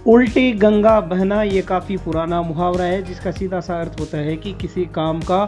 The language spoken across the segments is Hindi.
उल्टी गंगा बहना ये काफ़ी पुराना मुहावरा है, जिसका सीधा सा अर्थ होता है कि किसी काम का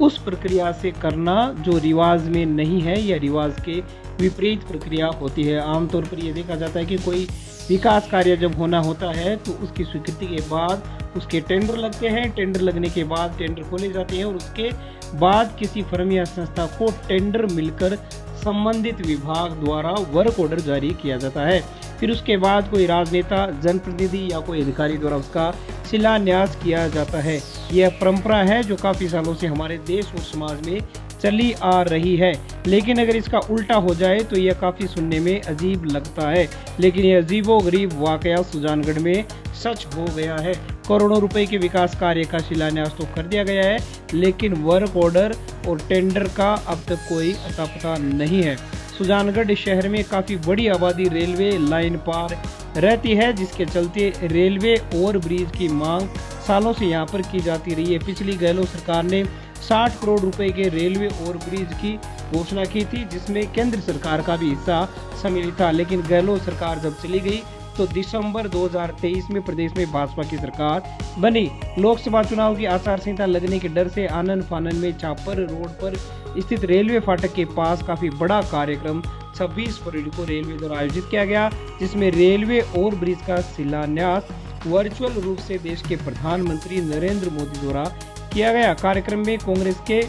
उस प्रक्रिया से करना जो रिवाज में नहीं है या रिवाज के विपरीत प्रक्रिया होती है। आमतौर पर यह देखा जाता है कि कोई विकास कार्य जब होना होता है तो उसकी स्वीकृति के बाद उसके टेंडर लगते हैं। टेंडर लगने के बाद टेंडर खोले जाते हैं और उसके बाद किसी फर्म या संस्था को टेंडर मिलकर संबंधित विभाग द्वारा वर्क ऑर्डर जारी किया जाता है। फिर उसके बाद कोई राजनेता, जनप्रतिनिधि या कोई अधिकारी द्वारा उसका शिलान्यास किया जाता है। यह परंपरा है जो काफ़ी सालों से हमारे देश और समाज में चली आ रही है। लेकिन अगर इसका उल्टा हो जाए तो यह काफ़ी सुनने में अजीब लगता है, लेकिन यह अजीबोगरीब वाकया सुजानगढ़ में सच हो गया है। करोड़ों रुपए के विकास कार्य का शिलान्यास तो कर दिया गया है, लेकिन वर्क ऑर्डर और टेंडर का अब तक कोई अता पता नहीं है। सुजानगढ़ शहर में काफ़ी बड़ी आबादी रेलवे लाइन पार रहती है, जिसके चलते रेलवे ओवर ब्रिज की मांग सालों से यहां पर की जाती रही है। पिछली गहलोत सरकार ने 60 करोड़ रुपए के रेलवे ओवर ब्रिज की घोषणा की थी, जिसमें केंद्र सरकार का भी हिस्सा शामिल था। लेकिन गहलोत सरकार जब चली गई तो दिसंबर 2023 में प्रदेश में भाजपा की सरकार बनी। लोकसभा चुनाव की आचार संहिता लगने के डर से आनन फानन में छापर रोड पर स्थित रेलवे फाटक के पास काफी बड़ा कार्यक्रम 26 फरवरी को रेलवे द्वारा आयोजित किया गया, जिसमें रेलवे ओवर ब्रिज का शिलान्यास वर्चुअल रूप से देश के प्रधानमंत्री नरेंद्र मोदी द्वारा किया गया। कार्यक्रम में कांग्रेस के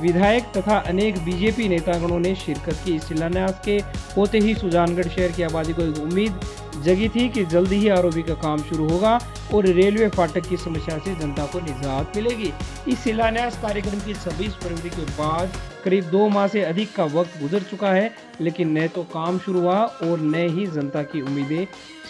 विधायक तथा अनेक बीजेपी नेतागणों ने शिरकत की। शिलान्यास के होते ही सुजानगढ़ शहर की आबादी को एक उम्मीद जगी थी कि जल्दी ही आरओबी का काम शुरू होगा और रेलवे फाटक की समस्या से जनता को निजात मिलेगी। इस शिलान्यास कार्यक्रम की 26 फरवरी के बाद करीब 2 माह से अधिक का वक्त गुजर चुका है, लेकिन न तो काम शुरू हुआ और न ही जनता की उम्मीदें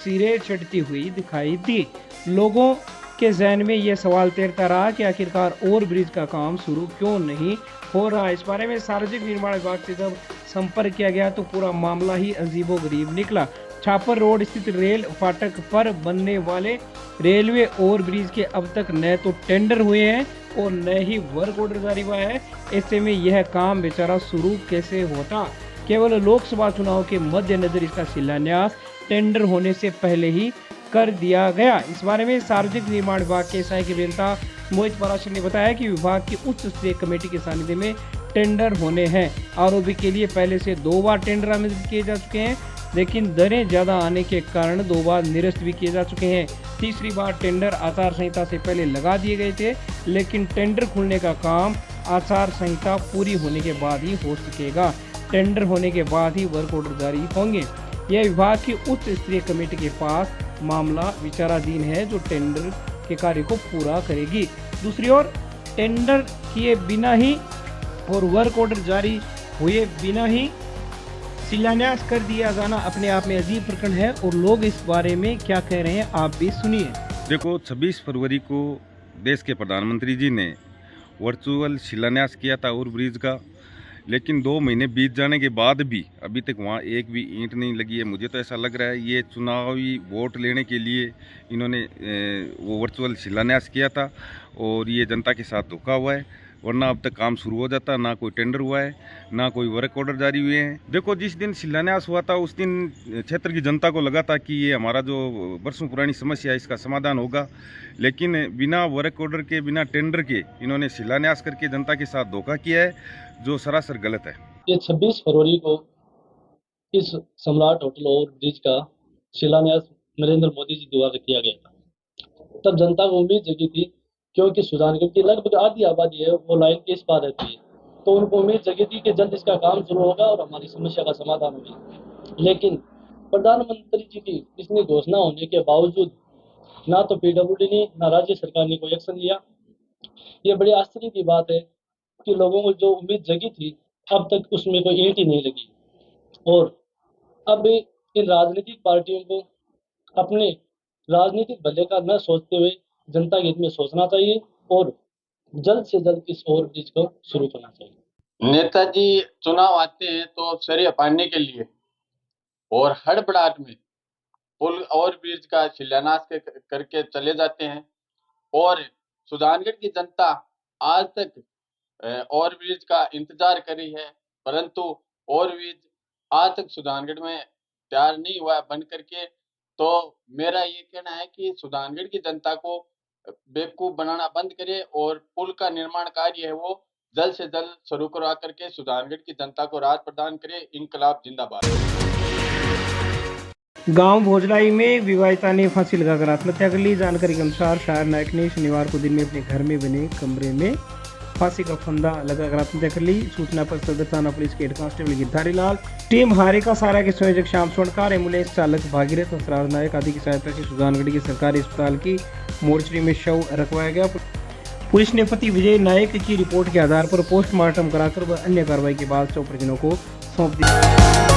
सिरे चढ़ती हुई दिखाई दी। लोगों के जहन में यह सवाल तैरता रहा कि आखिरकार ओवर ब्रिज का काम शुरू क्यों नहीं हो रहा। इस बारे में सार्वजनिक निर्माण विभाग से जब संपर्क किया गया तो पूरा मामला ही अजीबोगरीब निकला। छापर रोड स्थित रेल फाटक पर बनने वाले रेलवे ओवर ब्रिज के अब तक न तो टेंडर हुए हैं और न ही वर्क ऑर्डर जारी हुआ है। ऐसे में यह काम बेचारा शुरू कैसे होता। केवल लोकसभा चुनाव के मद्देनजर इसका शिलान्यास टेंडर होने से पहले ही कर दिया गया। इस बारे में सार्वजनिक निर्माण विभाग के सहायक अभियंता मोहित पराशर ने बताया कि विभाग की उच्च स्तरीय कमेटी के सानिध्य में टेंडर होने हैं। आरओबी के लिए पहले से 2 बार टेंडर आमंत्रित किए जा चुके हैं, लेकिन दरें ज्यादा आने के कारण 2 बार निरस्त भी किए जा चुके हैं। तीसरी बार टेंडर आचार संहिता से पहले लगा दिए गए थे, लेकिन टेंडर खुलने का काम आचार संहिता पूरी होने के बाद ही हो सकेगा। टेंडर होने के बाद ही वर्क ऑर्डर जारी होंगे। यह विभाग की उच्च स्तरीय कमेटी के पास मामला विचाराधीन है, जो टेंडर के कार्य को पूरा करेगी। दूसरी ओर टेंडर किए बिना ही और वर्क ऑर्डर जारी हुए बिना ही शिलान्यास कर दिया जाना अपने आप में अजीब प्रकरण है, और लोग इस बारे में क्या कह रहे हैं आप भी सुनिए। देखो, 26 फरवरी को देश के प्रधानमंत्री जी ने वर्चुअल शिलान्यास किया था ओवर ब्रिज का, लेकिन 2 महीने बीत जाने के बाद भी अभी तक वहाँ एक भी ईंट नहीं लगी है। मुझे तो ऐसा लग रहा है ये चुनावी वोट लेने के लिए इन्होंने वो वर्चुअल शिलान्यास किया था और ये जनता के साथ धोखा हुआ है, वरना अब तक काम शुरू हो जाता। ना कोई टेंडर हुआ है, ना कोई वर्क ऑर्डर जारी हुए हैं। देखो, जिस दिन शिलान्यास हुआ था उस दिन क्षेत्र की जनता को लगा था कि ये हमारा जो वर्षों पुरानी समस्या है इसका समाधान होगा, लेकिन बिना वर्क ऑर्डर के, बिना टेंडर के इन्होंने शिलान्यास करके जनता के साथ धोखा किया है, जो सरासर गलत है। ये 26 फरवरी को इस सम्राट होटल ओवर ब्रिज का शिलान्यास नरेंद्र मोदी जी द्वारा किया गया था। तब जनता को उम्मीद जगी थी, क्योंकि सुजानगढ़ की लगभग आधी आबादी है वो लाइन के इस पार रहती है, तो उनको उम्मीद जगी थी कि जल्द इसका काम शुरू होगा और हमारी समस्या का समाधान होगा। लेकिन प्रधानमंत्री जी की इतनी घोषणा होने के बावजूद ना तो पीडब्ल्यूडी ने, ना राज्य सरकार ने कोई एक्शन लिया। ये बड़ी आश्चर्य की बात है कि लोगों को जो उम्मीद जगी थी अब तक उसमें कोई ईंट ही नहीं लगी। और अब इन राजनीतिक पार्टियों को अपने राजनीतिक भले का न सोचते हुए जनता के हित में सोचना चाहिए और जल्द से जल्द इस ओवर ब्रिज को शुरू करना चाहिए। नेताजी चुनाव आते हैं तो शरीर पाने के लिए और हड़बड़ाहट में पुल ओवर ब्रिज का शिलान्यास करके चले जाते हैं, और सुजानगढ़ की जनता आज तक ओवर ब्रिज का इंतजार करी है, परंतु ओवर ब्रिज आज तक सुजानगढ़ में तैयार नहीं हुआ बन करके। तो मेरा ये कहना है कि सुजानगढ़ की जनता को बेवकूफ बनाना बंद करे और पुल का निर्माण कार्य है वो जल्द से जल्द शुरू करवा करके सुजानगढ़ की जनता को राहत प्रदान करे। इंकलाब जिंदाबाद। गांव भोजलाई में विवाहिता ने फांसी लगाकर आत्महत्या कर ली। जानकारी के अनुसार शायर नायक ने शनिवार को दिन में अपने घर में बने कमरे में फांसी का फंदा लगाकर आत्महत्या कर ली। सूचना पर सदर थाना पुलिस के head constable Girdhari Lal, team हारेका सारा के संयोजक श्याम स्वर्णकार, एम्बुलेंस चालक भागीरथ हंसराज नायक आदि की सहायता से सुजानगढ़ के सरकारी अस्पताल की मोर्चरी में शव रखवाया गया। पुलिस ने पति विजय नायक की रिपोर्ट के आधार पर पोस्टमार्टम कराकर व अन्य कार्रवाई के बाद शव परिजनों को सौंप दिया।